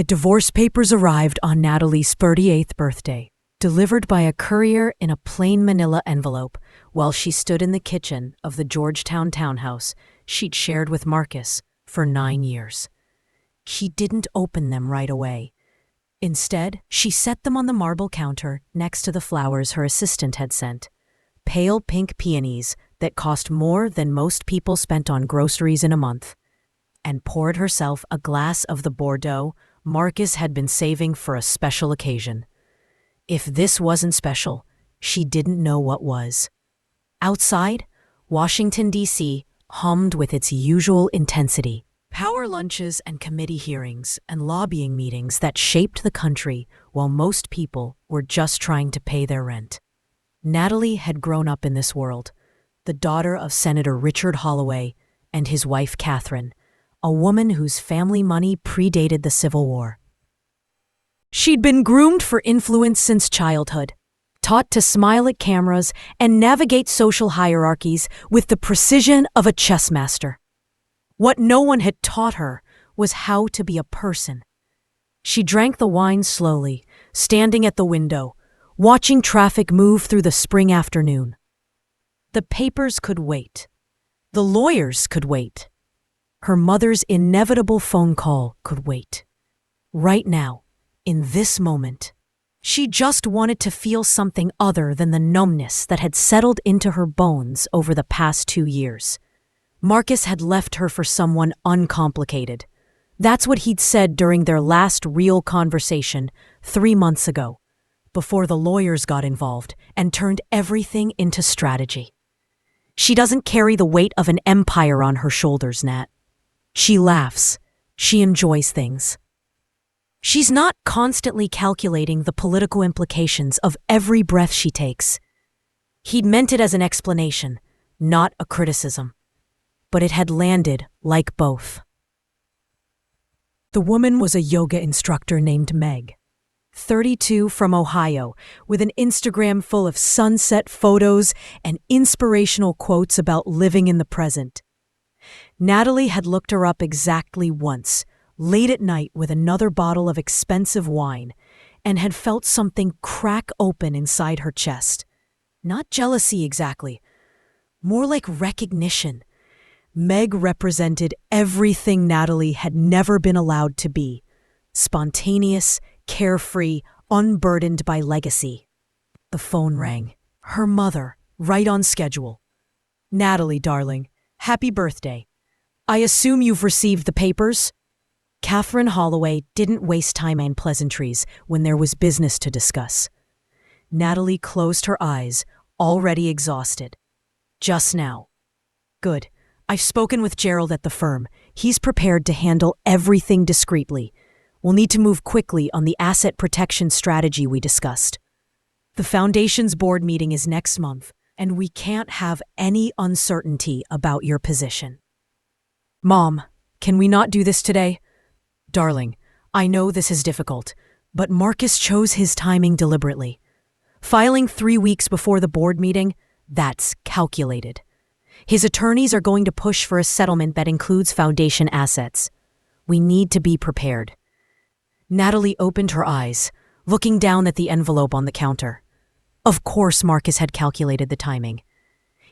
Divorce papers arrived on Natalie's 38th birthday, delivered by a courier in a plain manila envelope while she stood in the kitchen of the Georgetown townhouse she'd shared with Marcus for 9 years. She didn't open them right away. Instead, she set them on the marble counter next to the flowers her assistant had sent, pale pink peonies that cost more than most people spent on groceries in a month, and poured herself a glass of the Bordeaux Marcus had been saving for a special occasion. If this wasn't special, she didn't know what was. Outside, Washington, D.C. hummed with its usual intensity. Power lunches and committee hearings and lobbying meetings that shaped the country while most people were just trying to pay their rent. Natalie had grown up in this world, the daughter of Senator Richard Holloway and his wife Catherine, a woman whose family money predated the Civil War. She'd been groomed for influence since childhood, taught to smile at cameras and navigate social hierarchies with the precision of a chess master. What no one had taught her was how to be a person. She drank the wine slowly, standing at the window, watching traffic move through the spring afternoon. The papers could wait. The lawyers could wait. Her mother's inevitable phone call could wait. Right now, in this moment, she just wanted to feel something other than the numbness that had settled into her bones over the past 2 years. Marcus had left her for someone uncomplicated. That's what he'd said during their last real conversation 3 months ago, before the lawyers got involved and turned everything into strategy. She doesn't carry the weight of an empire on her shoulders, Nat. She laughs. She enjoys things. She's not constantly calculating the political implications of every breath she takes. He'd meant it as an explanation, not a criticism. But it had landed like both. The woman was a yoga instructor named Meg, 32 from Ohio, with an Instagram full of sunset photos and inspirational quotes about living in the present. Natalie had looked her up exactly once, late at night with another bottle of expensive wine, and had felt something crack open inside her chest. Not jealousy exactly, more like recognition. Meg represented everything Natalie had never been allowed to be: spontaneous, carefree, unburdened by legacy. The phone rang. Her mother, right on schedule. "Natalie, darling, happy birthday. I assume you've received the papers?" Catherine Holloway didn't waste time on pleasantries when there was business to discuss. Natalie closed her eyes, already exhausted. "Just now." "Good. I've spoken with Gerald at the firm. He's prepared to handle everything discreetly. We'll need to move quickly on the asset protection strategy we discussed. The Foundation's board meeting is next month, and we can't have any uncertainty about your position." "Mom, can we not do this today?" "Darling, I know this is difficult, but Marcus chose his timing deliberately. Filing 3 weeks before the board meeting, that's calculated. His attorneys are going to push for a settlement that includes Foundation assets. We need to be prepared." Natalie opened her eyes, looking down at the envelope on the counter. Of course Marcus had calculated the timing.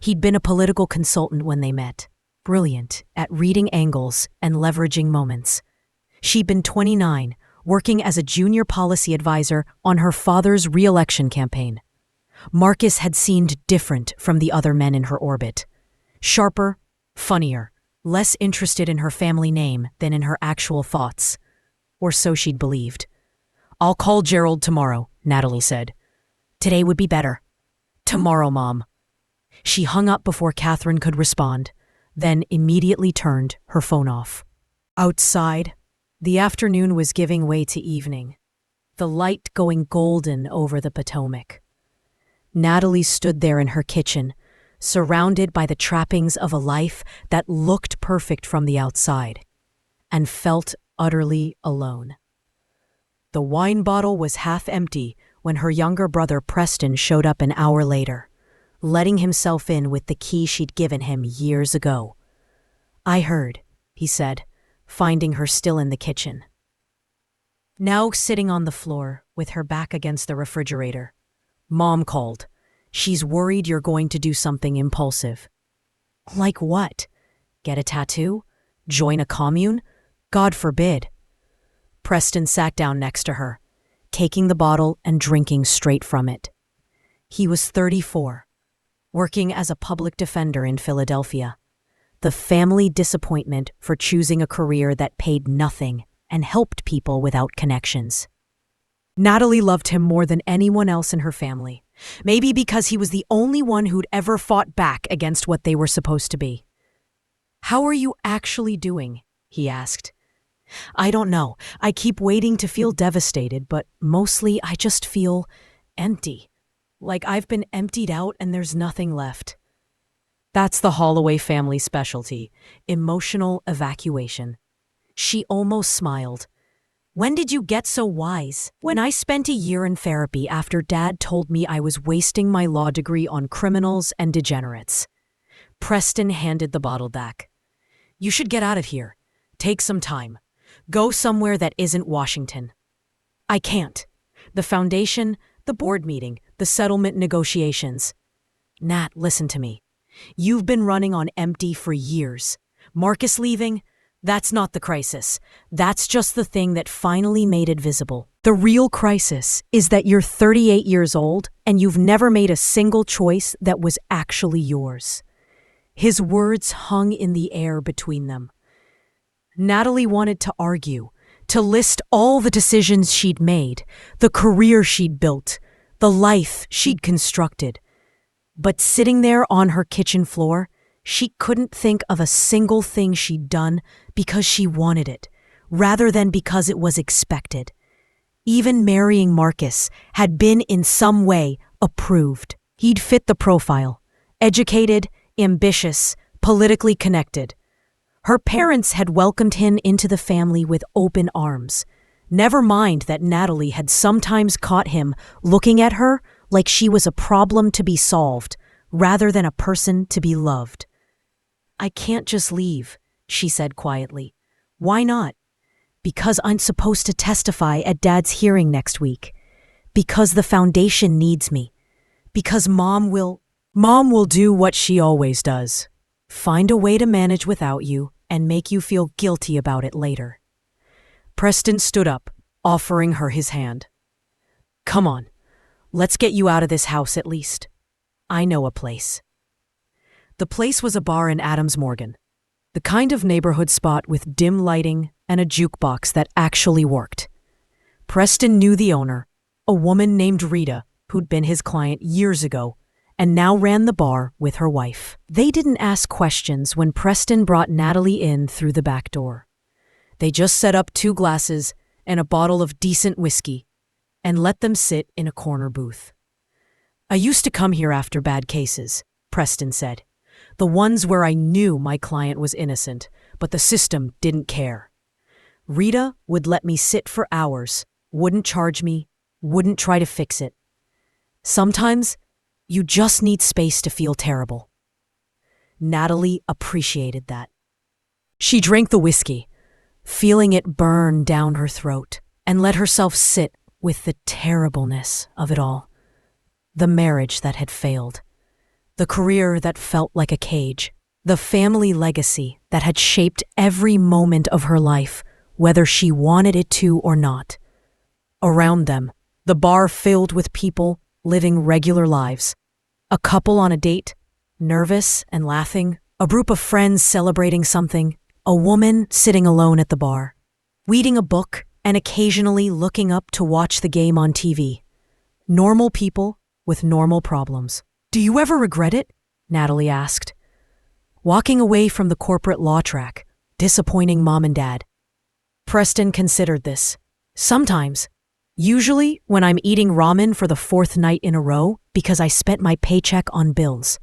He'd been a political consultant when they met, brilliant at reading angles and leveraging moments. She'd been 29, working as a junior policy advisor on her father's re-election campaign. Marcus had seemed different from the other men in her orbit. Sharper, funnier, less interested in her family name than in her actual thoughts. Or so she'd believed. "I'll call Gerald tomorrow," Natalie said. "Today would be better." "Tomorrow, Mom." She hung up before Catherine could respond, then immediately turned her phone off. Outside, the afternoon was giving way to evening, the light going golden over the Potomac. Natalie stood there in her kitchen, surrounded by the trappings of a life that looked perfect from the outside, and felt utterly alone. The wine bottle was half empty when her younger brother Preston showed up an hour later, letting himself in with the key she'd given him years ago. "I heard," he said, finding her still in the kitchen. now sitting on the floor with her back against the refrigerator. Mom called. She's worried you're going to do something impulsive. Like what? Get a tattoo? Join a commune? God forbid. Preston sat down next to her, taking the bottle and drinking straight from it. He was 34, working as a public defender in Philadelphia. The family disappointment for choosing a career that paid nothing and helped people without connections. Natalie loved him more than anyone else in her family, maybe because he was the only one who'd ever fought back against what they were supposed to be. "How are you actually doing?" he asked. "I don't know. I keep waiting to feel devastated, but mostly I just feel empty. Like I've been emptied out and there's nothing left." That's the Holloway family specialty, emotional evacuation. She almost smiled. "When did you get so wise?" "When I spent a year in therapy after Dad told me I was wasting my law degree on criminals and degenerates." Preston handed the bottle back. "You should get out of here. Take some time. Go somewhere that isn't Washington." "I can't. The foundation, the board meeting, the settlement negotiations." "Nat, listen to me. You've been running on empty for years. Marcus leaving? That's not the crisis. That's just the thing that finally made it visible. The real crisis is that you're 38 years old and you've never made a single choice that was actually yours." His words hung in the air between them. Natalie wanted to argue, to list all the decisions she'd made, the career she'd built, the life she'd constructed. But sitting there on her kitchen floor, she couldn't think of a single thing she'd done because she wanted it, rather than because it was expected. Even marrying Marcus had been in some way approved. He'd fit the profile: educated, ambitious, politically connected. Her parents had welcomed him into the family with open arms. Never mind that Natalie had sometimes caught him looking at her like she was a problem to be solved, rather than a person to be loved. "I can't just leave," she said quietly. "Why not?" "Because I'm supposed to testify at Dad's hearing next week. Because the foundation needs me. Because Mom will do what she always does. Find a way to manage without you and make you feel guilty about it later." Preston stood up, offering her his hand. "Come on, let's get you out of this house at least. I know a place." The place was a bar in Adams Morgan, the kind of neighborhood spot with dim lighting and a jukebox that actually worked. Preston knew the owner, a woman named Rita, who'd been his client years ago, and now ran the bar with her wife. They didn't ask questions when Preston brought Natalie in through the back door. They just set up 2 glasses and a bottle of decent whiskey and let them sit in a corner booth. "I used to come here after bad cases," Preston said. "The ones where I knew my client was innocent, but the system didn't care. Rita would let me sit for hours, wouldn't charge me, wouldn't try to fix it. Sometimes you just need space to feel terrible." Natalie appreciated that. She drank the whiskey, feeling it burn down her throat, and let herself sit with the terribleness of it all. The marriage that had failed, the career that felt like a cage, the family legacy that had shaped every moment of her life, whether she wanted it to or not. Around them, the bar filled with people living regular lives. A couple on a date, nervous and laughing, a group of friends celebrating something, a woman sitting alone at the bar, reading a book and occasionally looking up to watch the game on TV. Normal people with normal problems. "Do you ever regret it?" Natalie asked. "Walking away from the corporate law track, disappointing Mom and Dad." Preston considered this. "Sometimes. Usually when I'm eating ramen for the 4th night in a row because I spent my paycheck on bills.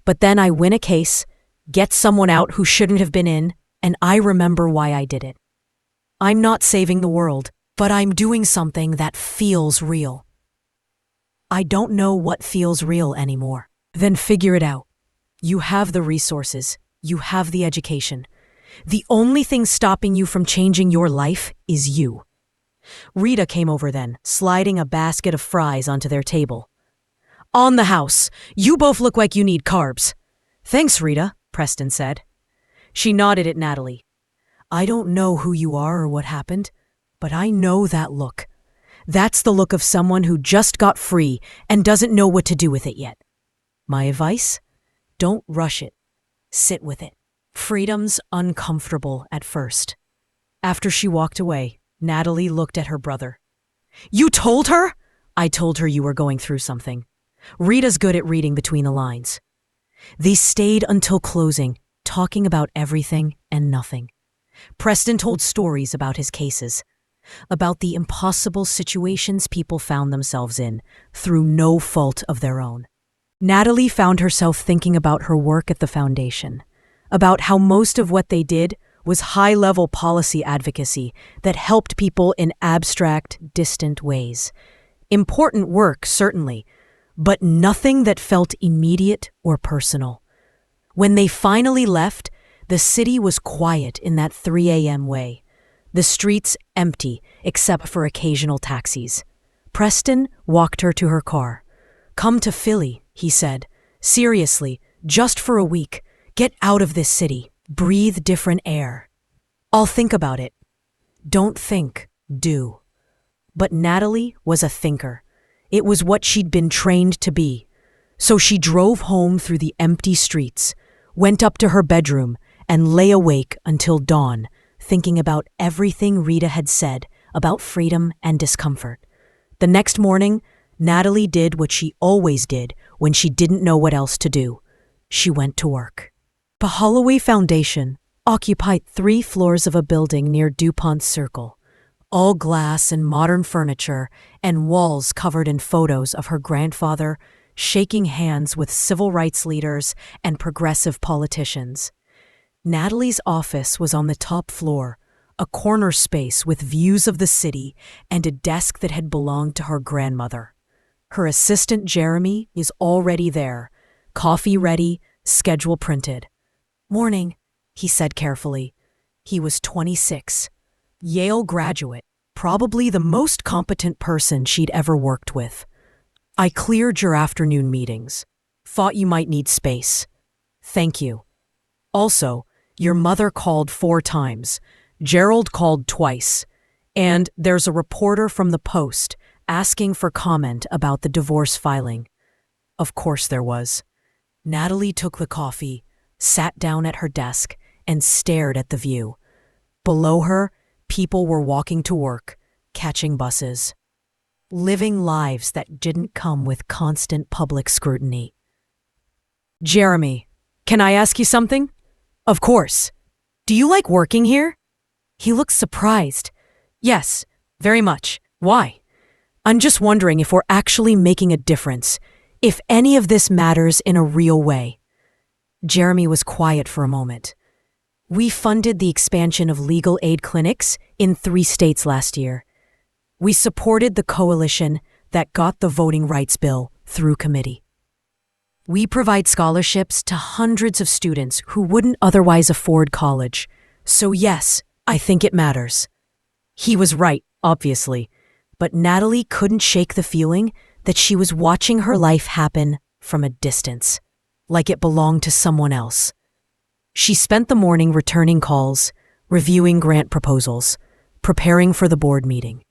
But then I win a case, get someone out who shouldn't have been in, and I remember why I did it. I'm not saving the world, but I'm doing something that feels real. I don't know what feels real anymore." "Then figure it out. You have the resources. You have the education. The only thing stopping you from changing your life is you. Rita came over then, sliding a basket of fries onto their table. "On the house. You both look like you need carbs." "Thanks, Rita," Preston said. She nodded at Natalie. "I don't know who you are or what happened, but I know that look. That's the look of someone who just got free and doesn't know what to do with it yet. My advice? Don't rush it. Sit with it." Freedom's uncomfortable at first. After she walked away, Natalie looked at her brother. "You told her?" "I told her you were going through something. Rita's good at reading between the lines." They stayed until closing, talking about everything and nothing. Preston told stories about his cases, about the impossible situations people found themselves in through no fault of their own. Natalie found herself thinking about her work at the foundation, about how most of what they did was high-level policy advocacy that helped people in abstract, distant ways. Important work, certainly, but nothing that felt immediate or personal. When they finally left, the city was quiet in that 3 a.m. way. The streets empty, except for occasional taxis. Preston walked her to her car. "Come to Philly," he said. "Seriously, just for a week. Get out of this city. Breathe different air." "I'll think about it." "Don't think, do." But Natalie was a thinker. It was what she'd been trained to be. So she drove home through the empty streets, went up to her bedroom, and lay awake until dawn, thinking about everything Rita had said about freedom and discomfort. The next morning, Natalie did what she always did when she didn't know what else to do. She went to work. The Holloway Foundation occupied 3 floors of a building near DuPont Circle, all glass and modern furniture and walls covered in photos of her grandfather shaking hands with civil rights leaders and progressive politicians. Natalie's office was on the top floor, a corner space with views of the city and a desk that had belonged to her grandmother. Her assistant Jeremy is already there, coffee ready, schedule printed. "Morning," he said carefully. He was 26, Yale graduate, probably the most competent person she'd ever worked with. "I cleared your afternoon meetings. Thought you might need space. Thank you. Also, your mother called 4 times. Gerald called twice. And there's a reporter from the Post asking for comment about the divorce filing." Of course there was. Natalie took the coffee, sat down at her desk, and stared at the view. Below her, people were walking to work, catching buses, living lives that didn't come with constant public scrutiny. "Jeremy, can I ask you something?" "Of course. Do you like working here?" He looked surprised. "Yes, very much. Why?" "I'm just wondering if we're actually making a difference, if any of this matters in a real way." Jeremy was quiet for a moment. "We funded the expansion of legal aid clinics in 3 states last year. We supported the coalition that got the voting rights bill through committee. We provide scholarships to hundreds of students who wouldn't otherwise afford college. So yes, I think it matters." He was right, obviously, but Natalie couldn't shake the feeling that she was watching her life happen from a distance, like it belonged to someone else. She spent the morning returning calls, reviewing grant proposals, preparing for the board meeting.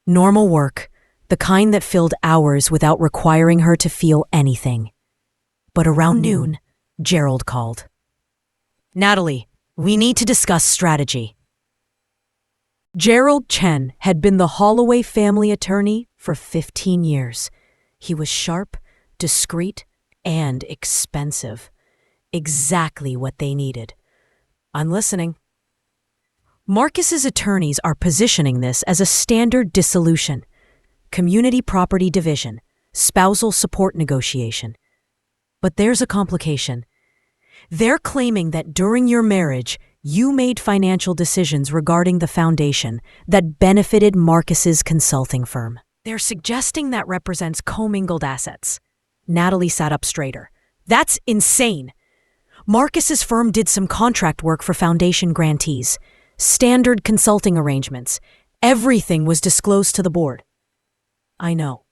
Normal work, the kind that filled hours without requiring her to feel anything. But around noon, Gerald called. "Natalie, we need to discuss strategy." Gerald Chen had been the Holloway family attorney for 15 years. He was sharp, discreet, and expensive. Exactly what they needed. "I'm listening." Marcus's attorneys are positioning this as a standard dissolution, community property division, spousal support negotiation. But there's a complication. They're claiming that during your marriage, you made financial decisions regarding the foundation that benefited Marcus's consulting firm. They're suggesting that represents commingled assets. Natalie sat up straighter. "That's insane. Marcus's firm did some contract work for foundation grantees, standard consulting arrangements, Everything was disclosed to the board. I know,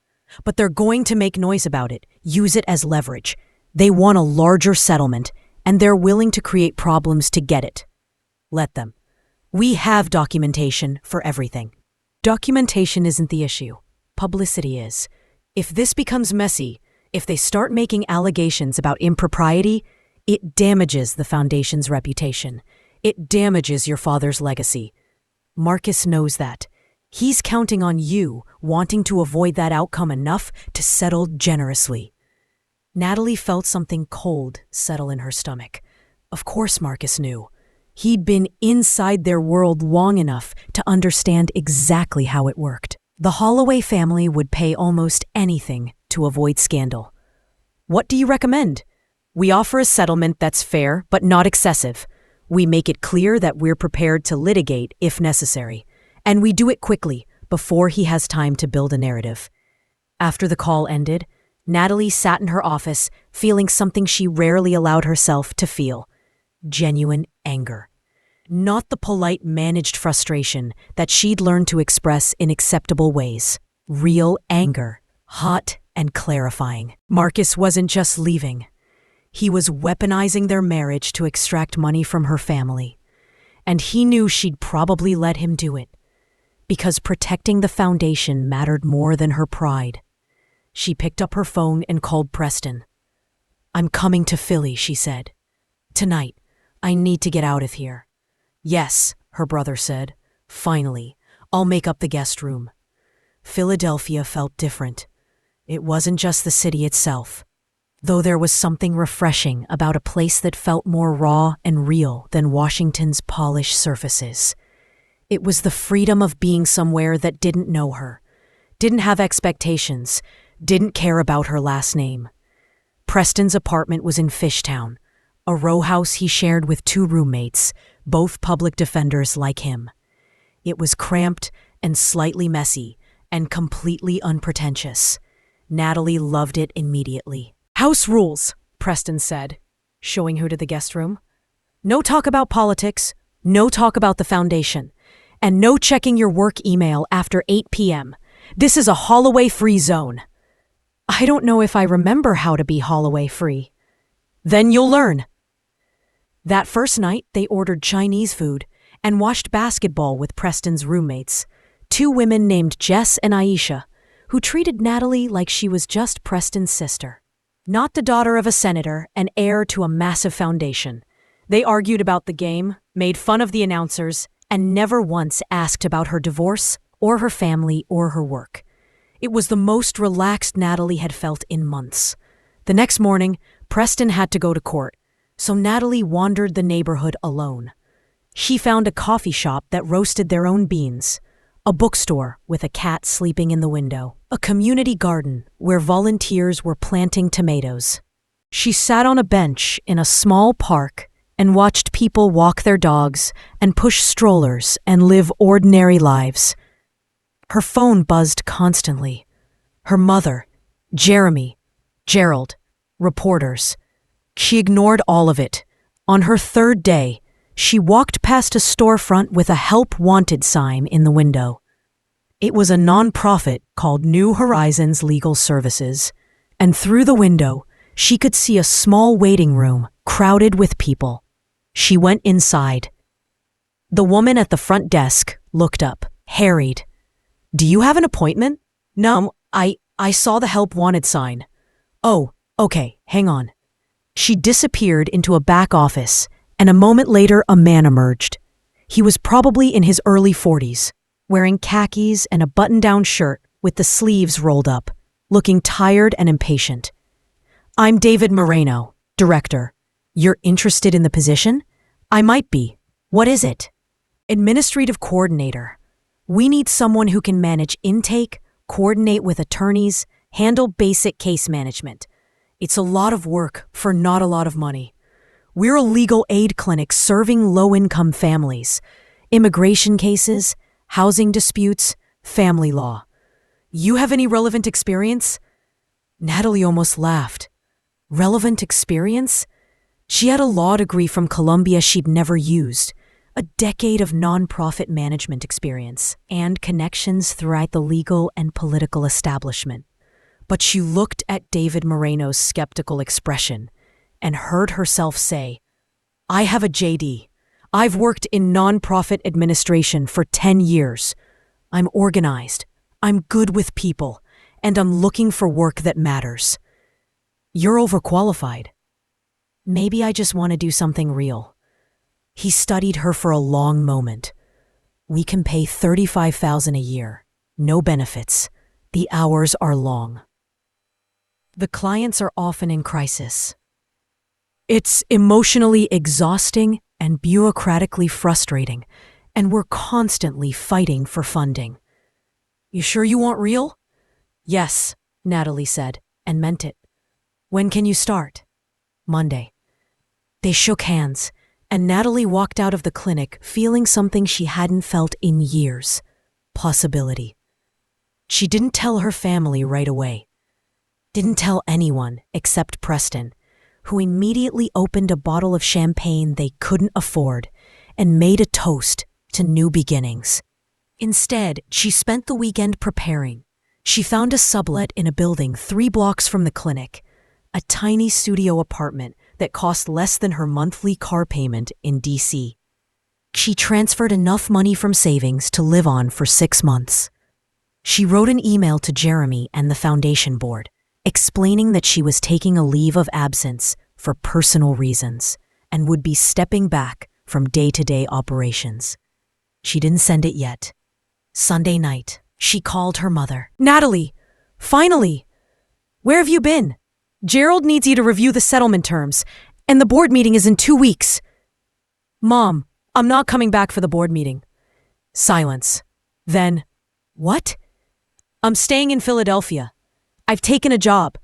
but they're going to make noise about it, use it as leverage. They want a larger settlement, and they're willing to create problems to get it. Let them. We have documentation for everything. Documentation isn't the issue. Publicity is. If this becomes messy, if they start making allegations about impropriety, it damages the foundation's reputation. It damages your father's legacy. Marcus knows that. He's counting on you, wanting to avoid that outcome enough to settle generously. Natalie felt something cold settle in her stomach. Of course Marcus knew. He'd been inside their world long enough to understand exactly how it worked. The Holloway family would pay almost anything to avoid scandal. What do you recommend? We offer a settlement that's fair but not excessive. We make it clear that we're prepared to litigate if necessary. And we do it quickly, before he has time to build a narrative. After the call ended, Natalie sat in her office, feeling something she rarely allowed herself to feel. Genuine anger. Not the polite, managed frustration that she'd learned to express in acceptable ways. Real anger. Hot and clarifying. Marcus wasn't just leaving. He was weaponizing their marriage to extract money from her family. And he knew she'd probably let him do it. Because protecting the foundation mattered more than her pride. She picked up her phone and called Preston. "I'm coming to Philly," she said. "Tonight. I need to get out of here." "Yes," her brother said. "Finally. I'll make up the guest room." Philadelphia felt different. It wasn't just the city itself. Though there was something refreshing about a place that felt more raw and real than Washington's polished surfaces. It was the freedom of being somewhere that didn't know her, didn't have expectations, didn't care about her last name. Preston's apartment was in Fishtown, a row house he shared with 2 roommates, both public defenders like him. It was cramped and slightly messy and completely unpretentious. Natalie loved it immediately. "House rules," Preston said, showing her to the guest room. "No talk about politics, no talk about the foundation, and no checking your work email after 8 p.m. This is a Holloway-free zone." "I don't know if I remember how to be Holloway-free." "Then you'll learn." That first night, they ordered Chinese food and watched basketball with Preston's roommates, 2 women named Jess and Aisha, who treated Natalie like she was just Preston's sister. Not the daughter of a senator and heir to a massive foundation. They argued about the game, made fun of the announcers, and never once asked about her divorce or her family or her work. It was the most relaxed Natalie had felt in months. The next morning, Preston had to go to court, so Natalie wandered the neighborhood alone. She found a coffee shop that roasted their own beans, a bookstore with a cat sleeping in the window, a community garden where volunteers were planting tomatoes. She sat on a bench in a small park and watched people walk their dogs and push strollers and live ordinary lives. Her phone buzzed constantly. Her mother, Jeremy, Gerald, reporters. She ignored all of it. On her 3rd day, she walked past a storefront with a help wanted sign in the window. It was a nonprofit called New Horizons Legal Services, and through the window, she could see a small waiting room crowded with people. She went inside. The woman at the front desk looked up, harried. "Do you have an appointment?" "No, I saw the help wanted sign." "Oh, okay, hang on." She disappeared into a back office, and a moment later a man emerged. He was probably in his early 40s, wearing khakis and a button-down shirt with the sleeves rolled up, looking tired and impatient. "I'm David Moreno, director. You're interested in the position?" "I might be. What is it?" "Administrative coordinator. We need someone who can manage intake, coordinate with attorneys, handle basic case management. It's a lot of work for not a lot of money. We're a legal aid clinic serving low-income families, immigration cases, housing disputes, family law. You have any relevant experience?" Natalie almost laughed. Relevant experience? She had a law degree from Columbia she'd never used, a decade of nonprofit management experience, and connections throughout the legal and political establishment. But she looked at David Moreno's skeptical expression and heard herself say, "I have a JD. I've worked in nonprofit administration for 10 years. I'm organized, I'm good with people, and I'm looking for work that matters. You're overqualified. Maybe I just want to do something real." He studied her for a long moment. "We can pay $35,000 a year. No benefits. The hours are long. The clients are often in crisis. It's emotionally exhausting and bureaucratically frustrating, and we're constantly fighting for funding." "You sure you want real?" "Yes," Natalie said, and meant it. "When can you start?" "Monday." They shook hands, and Natalie walked out of the clinic feeling something she hadn't felt in years: possibility. She didn't tell her family right away. Didn't tell anyone except Preston, who immediately opened a bottle of champagne they couldn't afford and made a toast to new beginnings. Instead, she spent the weekend preparing. She found a sublet in a building 3 blocks from the clinic, a tiny studio apartment that cost less than her monthly car payment in D.C. She transferred enough money from savings to live on for 6 months. She wrote an email to Jeremy and the foundation board, explaining that she was taking a leave of absence for personal reasons and would be stepping back from day-to-day operations. She didn't send it yet. Sunday night, she called her mother. "Natalie, finally! Where have you been? Gerald needs you to review the settlement terms, and the board meeting is in 2 weeks." "Mom, I'm not coming back for the board meeting." Silence. Then, "What?" "I'm staying in Philadelphia. I've taken a job.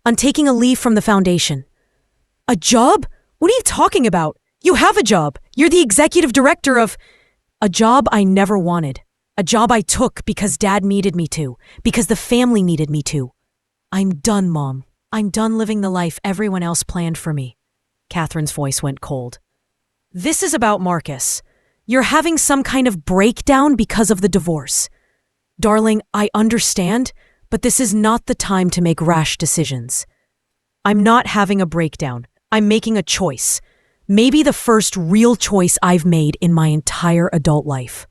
I'm taking a leave from the foundation." "A job? What are you talking about? You have a job. You're the executive director of—" "A job I never wanted. A job I took because Dad needed me to, because the family needed me to. I'm done, Mom. I'm done living the life everyone else planned for me." Catherine's voice went cold. "This is about Marcus. You're having some kind of breakdown because of the divorce. Darling, I understand, but this is not the time to make rash decisions." "I'm not having a breakdown. I'm making a choice. Maybe the first real choice I've made in my entire adult life.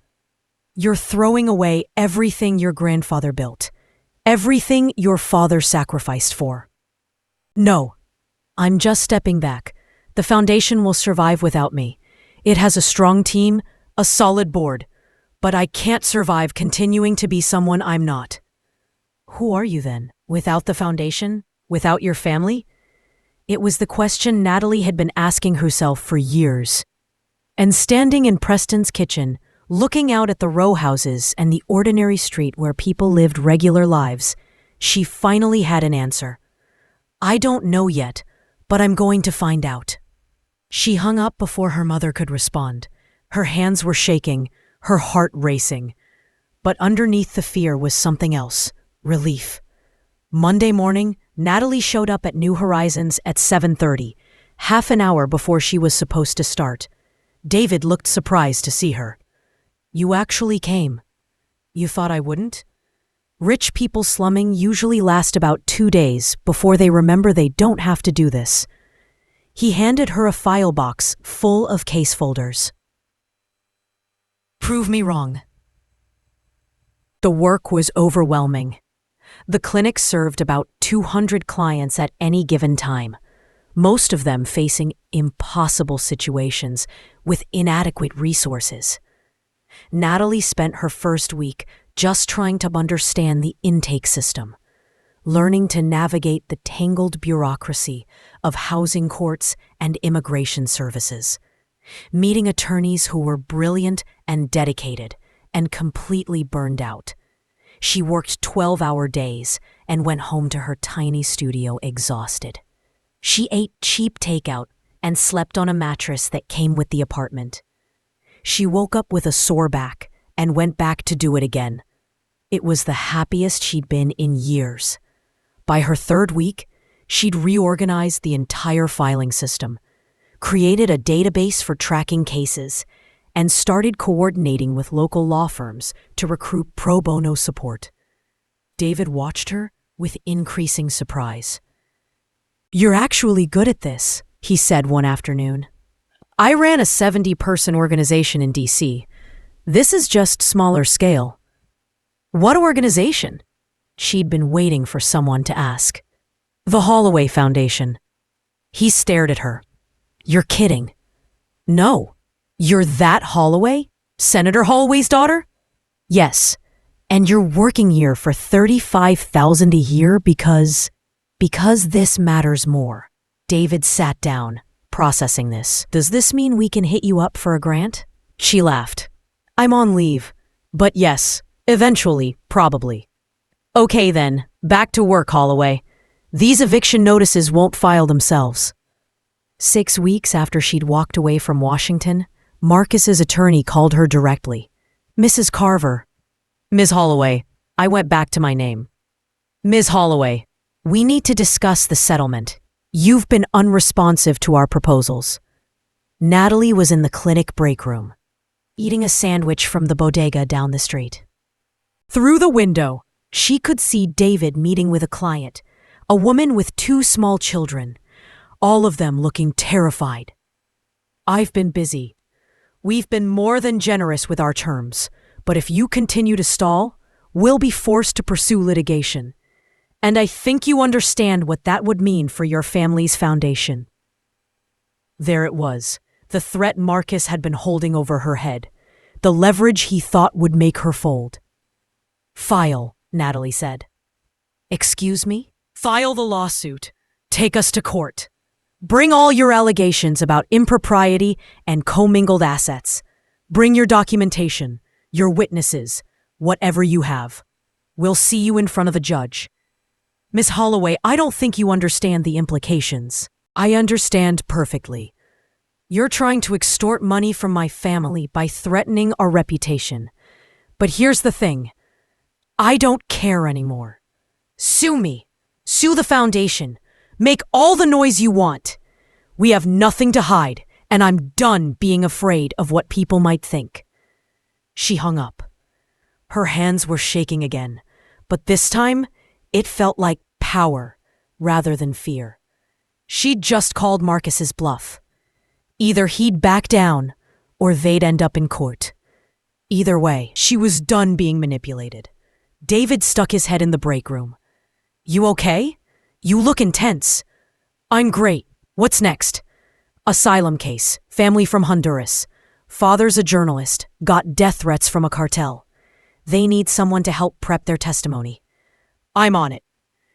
You're throwing away everything your grandfather built, everything your father sacrificed for." "No, I'm just stepping back. The foundation will survive without me. It has a strong team, a solid board, but I can't survive continuing to be someone I'm not." "Who are you then? Without the foundation? Without your family?" It was the question Natalie had been asking herself for years. And standing in Preston's kitchen, looking out at the row houses and the ordinary street where people lived regular lives, she finally had an answer. "I don't know yet, but I'm going to find out." She hung up before her mother could respond. Her hands were shaking, her heart racing. But underneath the fear was something else: relief. Monday morning, Natalie showed up at New Horizons at 7:30, half an hour before she was supposed to start. David looked surprised to see her. "You actually came. You thought I wouldn't?" Rich people slumming usually last about 2 days before they remember they don't have to do this. He handed her a file box full of case folders. "Prove me wrong." The work was overwhelming. The clinic served about 200 clients at any given time, most of them facing impossible situations with inadequate resources. Natalie spent her first week just trying to understand the intake system, learning to navigate the tangled bureaucracy of housing courts and immigration services, meeting attorneys who were brilliant and dedicated and completely burned out. She worked 12-hour days and went home to her tiny studio exhausted. She ate cheap takeout and slept on a mattress that came with the apartment. She woke up with a sore back and went back to do it again. It was the happiest she'd been in years. By her 3rd week, she'd reorganized the entire filing system, created a database for tracking cases, and started coordinating with local law firms to recruit pro bono support. David watched her with increasing surprise. "You're actually good at this," he said one afternoon. "I ran a 70-person organization in D.C. This is just smaller scale." "What organization?" She'd been waiting for someone to ask. "The Holloway Foundation." He stared at her. "You're kidding." "No. You're that Holloway? Senator Holloway's daughter?" "Yes. And you're working here for $35,000 a year because this matters more." David sat down, processing this. "Does this mean we can hit you up for a grant?" She laughed. "I'm on leave. But yes, eventually, probably." "Okay then, back to work, Holloway. These eviction notices won't file themselves." 6 weeks after she'd walked away from Washington, Marcus's attorney called her directly. "Mrs. Carver." "Ms. Holloway, I went back to my name." "Ms. Holloway, we need to discuss the settlement. You've been unresponsive to our proposals." Natalie was in the clinic break room, eating a sandwich from the bodega down the street. Through the window, she could see David meeting with a client, a woman with 2 small children, all of them looking terrified. "I've been busy. We've been more than generous with our terms, but if you continue to stall, we'll be forced to pursue litigation. And I think you understand what that would mean for your family's foundation." There it was, the threat Marcus had been holding over her head, the leverage he thought would make her fold. "File," Natalie said. "Excuse me?" "File the lawsuit. Take us to court. Bring all your allegations about impropriety and commingled assets. Bring your documentation, your witnesses, whatever you have. We'll see you in front of a judge." "Miss Holloway, I don't think you understand the implications." "I understand perfectly. You're trying to extort money from my family by threatening our reputation. But here's the thing. I don't care anymore. Sue me. Sue the foundation. Make all the noise you want. We have nothing to hide, and I'm done being afraid of what people might think." She hung up. Her hands were shaking again, but this time it felt like power rather than fear. She'd just called Marcus's bluff. Either he'd back down, or they'd end up in court. Either way, she was done being manipulated. David stuck his head in the break room. "You okay? You look intense." "I'm great. What's next?" "Asylum case. Family from Honduras. Father's a journalist. Got death threats from a cartel. They need someone to help prep their testimony." "I'm on it."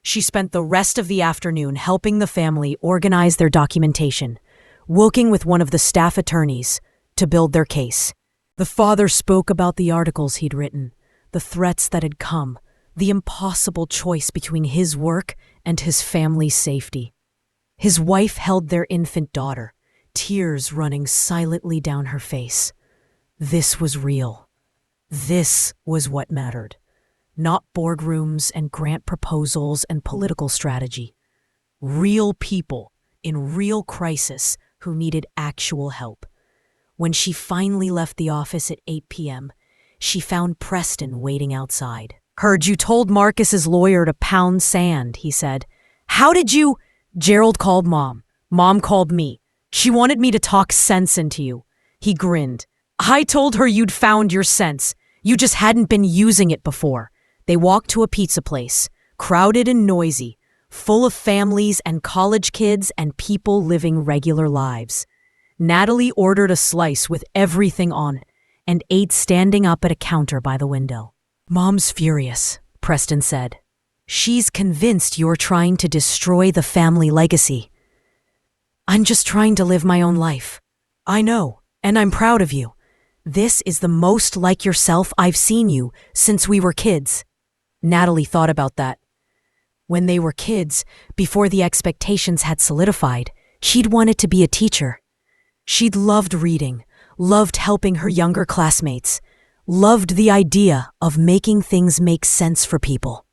She spent the rest of the afternoon helping the family organize their documentation, working with one of the staff attorneys to build their case. The father spoke about the articles he'd written, the threats that had come, the impossible choice between his work and his family's safety. His wife held their infant daughter, tears running silently down her face. This was real. This was what mattered. Not boardrooms and grant proposals and political strategy. Real people in real crisis who needed actual help. When she finally left the office at 8 p.m., she found Preston waiting outside. "Heard you told Marcus's lawyer to pound sand," he said. "How did you—" "Gerald called Mom. Mom called me. She wanted me to talk sense into you." He grinned. "I told her you'd found your sense. You just hadn't been using it before." They walked to a pizza place, crowded and noisy, full of families and college kids and people living regular lives. Natalie ordered a slice with everything on it and ate standing up at a counter by the window. "Mom's furious," Preston said. "She's convinced you're trying to destroy the family legacy." "I'm just trying to live my own life." "I know, and I'm proud of you. This is the most like yourself I've seen you since we were kids." Natalie thought about that. When they were kids, before the expectations had solidified, she'd wanted to be a teacher. She'd loved reading, loved helping her younger classmates, loved the idea of making things make sense for people.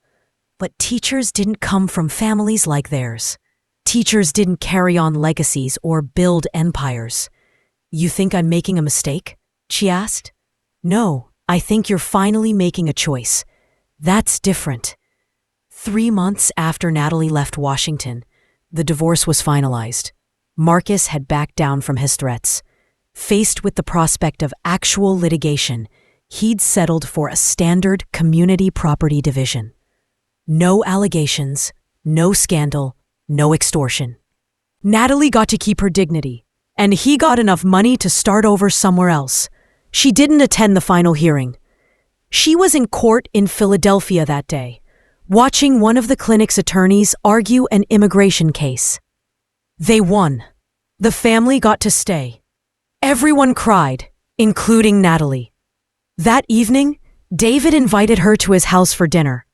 But teachers didn't come from families like theirs. Teachers didn't carry on legacies or build empires. "You think I'm making a mistake?" she asked. No, I think you're finally making a choice. That's different. 3 months after Natalie left Washington, the divorce was finalized. Marcus had backed down from his threats. Faced with the prospect of actual litigation, he'd settled for a standard community property division. No allegations, no scandal, no extortion. Natalie got to keep her dignity, and he got enough money to start over somewhere else. She didn't attend the final hearing. She was in court in Philadelphia that day, watching one of the clinic's attorneys argue an immigration case. They won. The family got to stay. Everyone cried, including Natalie. That evening, David invited her to his house for dinner.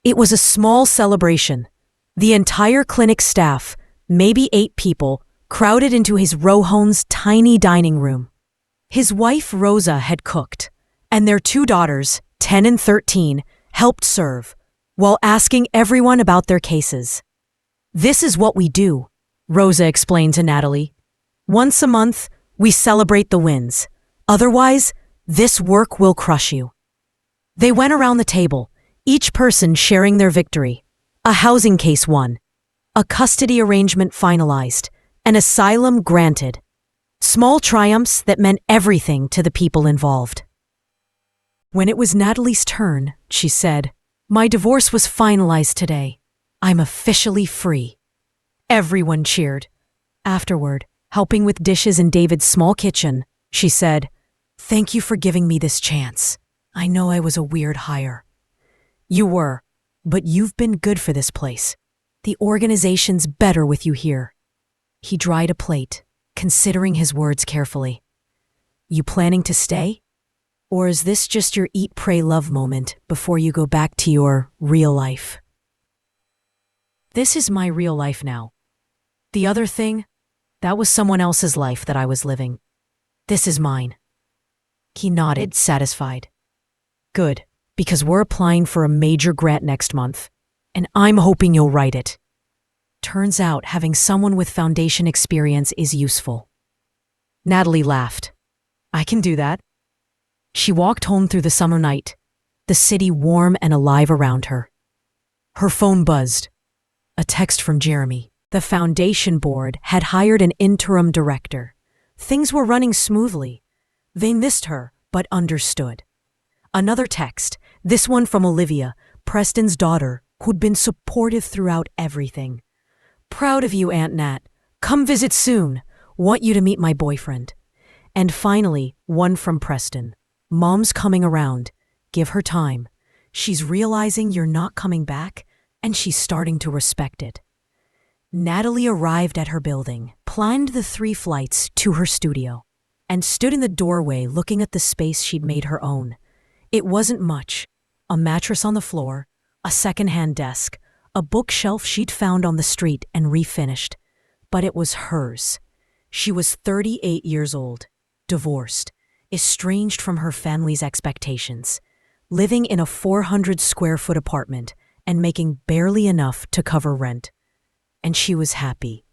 It was a small celebration. The entire clinic staff, maybe 8 people, crowded into his row home's tiny dining room. His wife Rosa had cooked, and their 2 daughters, 10 and 13, helped serve, while asking everyone about their cases. This is what we do, Rosa explained to Natalie. Once a month, we celebrate the wins. Otherwise, this work will crush you. They went around the table, each person sharing their victory. A housing case won, a custody arrangement finalized, an asylum granted. Small triumphs that meant everything to the people involved. When it was Natalie's turn, she said, "My divorce was finalized today. I'm officially free." Everyone cheered. Afterward, helping with dishes in David's small kitchen, she said, "Thank you for giving me this chance. I know I was a weird hire." "You were, but you've been good for this place. The organization's better with you here." He dried a plate, considering his words carefully. "You planning to stay? Or is this just your eat, pray, love moment before you go back to your real life?" "This is my real life now. The other thing, that was someone else's life that I was living. This is mine." He nodded, satisfied. "Good, because we're applying for a major grant next month, and I'm hoping you'll write it. Turns out having someone with foundation experience is useful." Natalie laughed. "I can do that." She walked home through the summer night, the city warm and alive around her. Her phone buzzed. A text from Jeremy. The foundation board had hired an interim director. Things were running smoothly. They missed her, but understood. Another text, this one from Olivia, Preston's daughter, who'd been supportive throughout everything. "Proud of you, Aunt Nat. Come visit soon. Want you to meet my boyfriend." And finally, one from Preston. "Mom's coming around. Give her time. She's realizing you're not coming back, and she's starting to respect it." Natalie arrived at her building, climbed the 3 flights to her studio, and stood in the doorway looking at the space she'd made her own. It wasn't much. A mattress on the floor, a second-hand desk, a bookshelf she'd found on the street and refinished. But it was hers. She was 38 years old, divorced, estranged from her family's expectations, living in a 400-square-foot apartment and making barely enough to cover rent. And she was happy.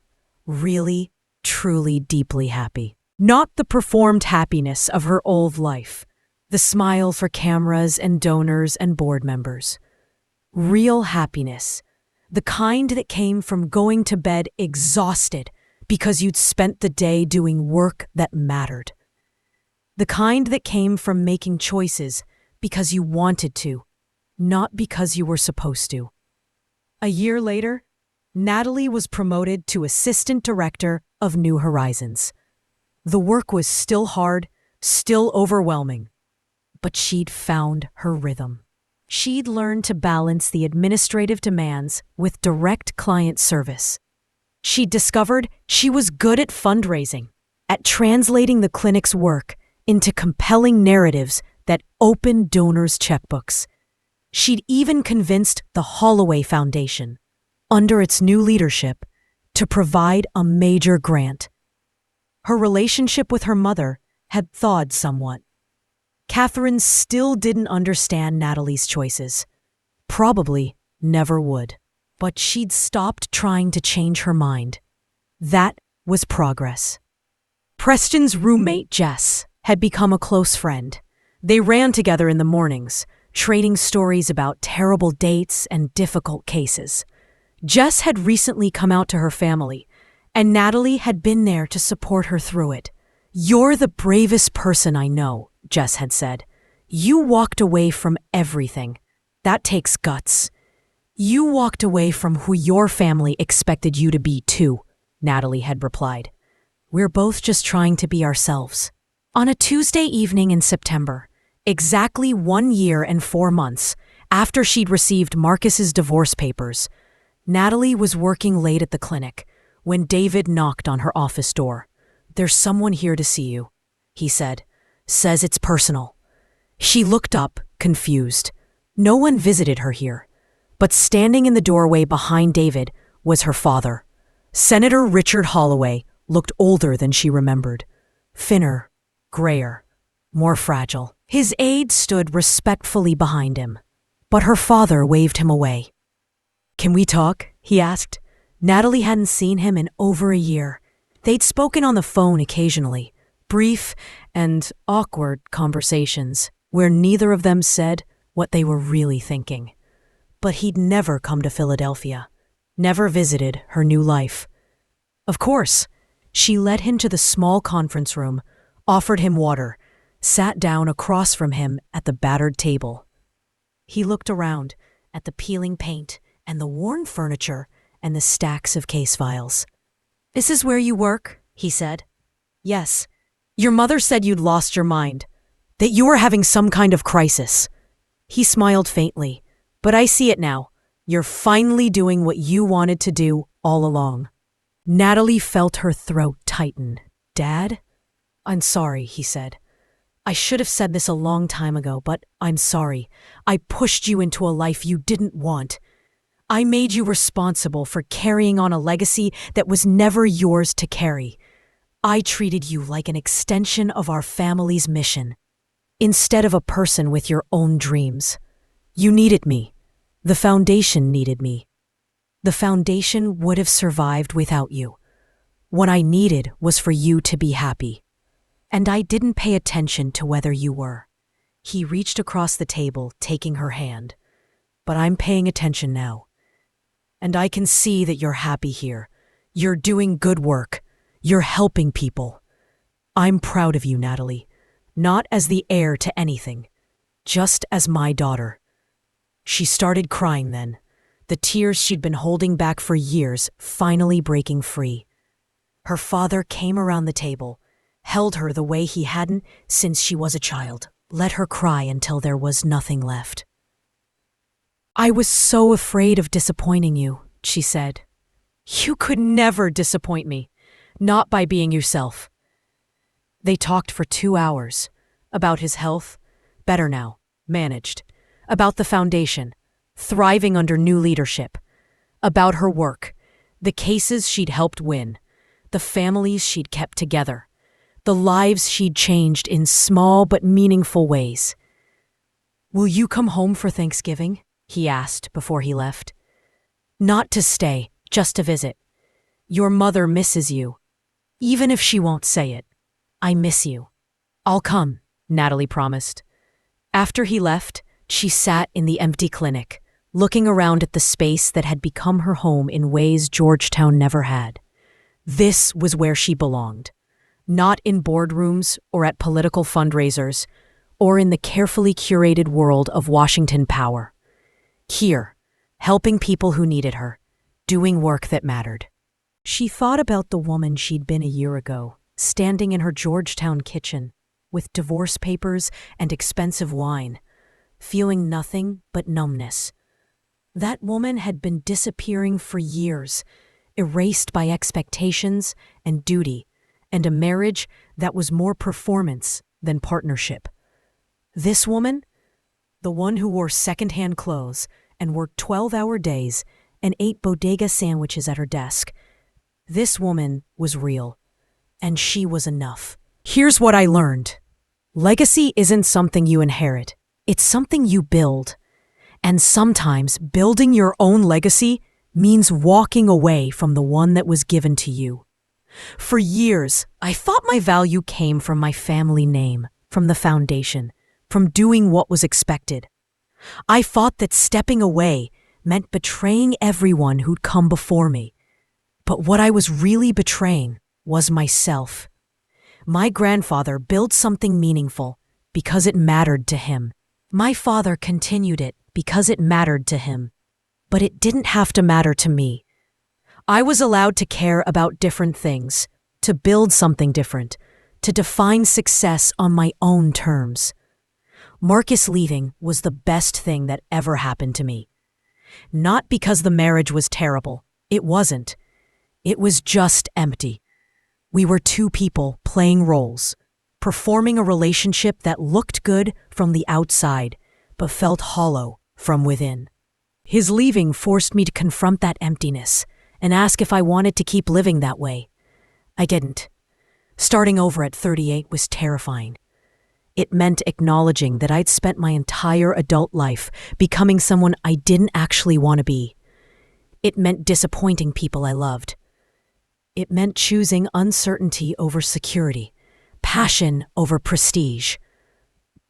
Really, truly, deeply happy. Not the performed happiness of her old life, the smile for cameras and donors and board members. Real happiness, the kind that came from going to bed exhausted because you'd spent the day doing work that mattered. The kind that came from making choices because you wanted to, not because you were supposed to. A year later, Natalie was promoted to Assistant Director of New Horizons. The work was still hard, still overwhelming, but she'd found her rhythm. She'd learned to balance the administrative demands with direct client service. She'd discovered she was good at fundraising, at translating the clinic's work into compelling narratives that opened donors' checkbooks. She'd even convinced the Holloway Foundation, under its new leadership, to provide a major grant. Her relationship with her mother had thawed somewhat. Catherine still didn't understand Natalie's choices. Probably never would. But she'd stopped trying to change her mind. That was progress. Preston's roommate, Jess, had become a close friend. They ran together in the mornings, trading stories about terrible dates and difficult cases. Jess had recently come out to her family, and Natalie had been there to support her through it. "You're the bravest person I know," Jess had said. "You walked away from everything. That takes guts. You walked away from who your family expected you to be too," Natalie had replied. "We're both just trying to be ourselves." On a Tuesday evening in September, exactly 1 year and 4 months after she'd received Marcus's divorce papers, Natalie was working late at the clinic when David knocked on her office door. "There's someone here to see you," he said. "Says it's personal." She looked up, confused. No one visited her here. But standing in the doorway behind David was her father. Senator Richard Holloway looked older than she remembered. Thinner, grayer, more fragile. His aide stood respectfully behind him, but her father waved him away. "Can we talk?" he asked. Natalie hadn't seen him in over a year. They'd spoken on the phone occasionally, brief and awkward conversations where neither of them said what they were really thinking. But he'd never come to Philadelphia, never visited her new life. Of course, she led him to the small conference room, offered him water, sat down across from him at the battered table. He looked around at the peeling paint and the worn furniture and the stacks of case files. "This is where you work?" he said. "Yes. Your mother said you'd lost your mind, that you were having some kind of crisis." He smiled faintly. "But I see it now. You're finally doing what you wanted to do all along." Natalie felt her throat tighten. "Dad? I'm sorry," he said. "I should have said this a long time ago, but I'm sorry. I pushed you into a life you didn't want. I made you responsible for carrying on a legacy that was never yours to carry. I treated you like an extension of our family's mission, instead of a person with your own dreams. You needed me. The foundation needed me. The foundation would have survived without you. What I needed was for you to be happy. And I didn't pay attention to whether you were." He reached across the table, taking her hand. "But I'm paying attention now. And I can see that you're happy here. You're doing good work. You're helping people. I'm proud of you, Natalie. Not as the heir to anything, just as my daughter." She started crying then, the tears she'd been holding back for years finally breaking free. Her father came around the table, held her the way he hadn't since she was a child, let her cry until there was nothing left. "I was so afraid of disappointing you," she said. "You could never disappoint me, not by being yourself." They talked for 2 hours, about his health, better now, managed, about the foundation, thriving under new leadership, about her work, the cases she'd helped win, the families she'd kept together, the lives she'd changed in small but meaningful ways. "Will you come home for Thanksgiving?" he asked before he left. "Not to stay, just to visit. Your mother misses you, even if she won't say it. I miss you." "I'll come," Natalie promised. After he left, she sat in the empty clinic, looking around at the space that had become her home in ways Georgetown never had. This was where she belonged, not in boardrooms or at political fundraisers, or in the carefully curated world of Washington power. Here, helping people who needed her, doing work that mattered. She thought about the woman she'd been a year ago, standing in her Georgetown kitchen, with divorce papers and expensive wine, feeling nothing but numbness. That woman had been disappearing for years, erased by expectations and duty, and a marriage that was more performance than partnership. This woman, the one who wore secondhand clothes and worked 12-hour days and ate bodega sandwiches at her desk, this woman was real, and she was enough. Here's what I learned. Legacy isn't something you inherit. It's something you build. And sometimes building your own legacy means walking away from the one that was given to you. For years, I thought my value came from my family name, from the foundation, from doing what was expected. I thought that stepping away meant betraying everyone who'd come before me. But what I was really betraying was myself. My grandfather built something meaningful because it mattered to him. My father continued it because it mattered to him. But it didn't have to matter to me. I was allowed to care about different things, to build something different, to define success on my own terms. Marcus leaving was the best thing that ever happened to me. Not because the marriage was terrible. It wasn't. It was just empty. We were two people playing roles, performing a relationship that looked good from the outside, but felt hollow from within. His leaving forced me to confront that emptiness and ask if I wanted to keep living that way. I didn't. Starting over at 38 was terrifying. It meant acknowledging that I'd spent my entire adult life becoming someone I didn't actually want to be. It meant disappointing people I loved. It meant choosing uncertainty over security, passion over prestige.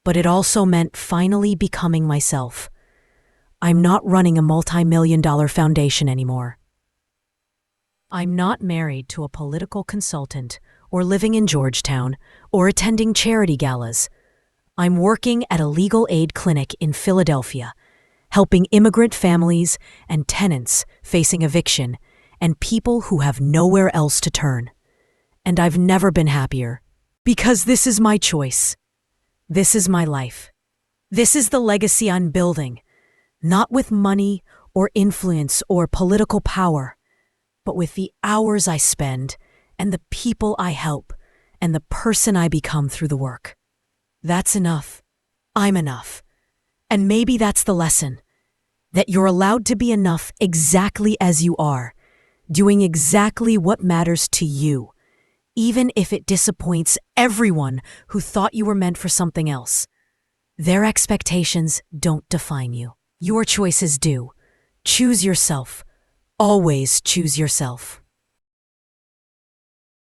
But it also meant finally becoming myself. I'm not running a multi-million-dollar foundation anymore. I'm not married to a political consultant or living in Georgetown or attending charity galas. I'm working at a legal aid clinic in Philadelphia, helping immigrant families and tenants facing eviction and people who have nowhere else to turn. And I've never been happier, because this is my choice. This is my life. This is the legacy I'm building, not with money or influence or political power, but with the hours I spend and the people I help and the person I become through the work. That's enough. I'm enough. And maybe that's the lesson, that you're allowed to be enough exactly as you are, doing exactly what matters to you, even if it disappoints everyone who thought you were meant for something else. Their expectations don't define you. Your choices do. Choose yourself. Always choose yourself.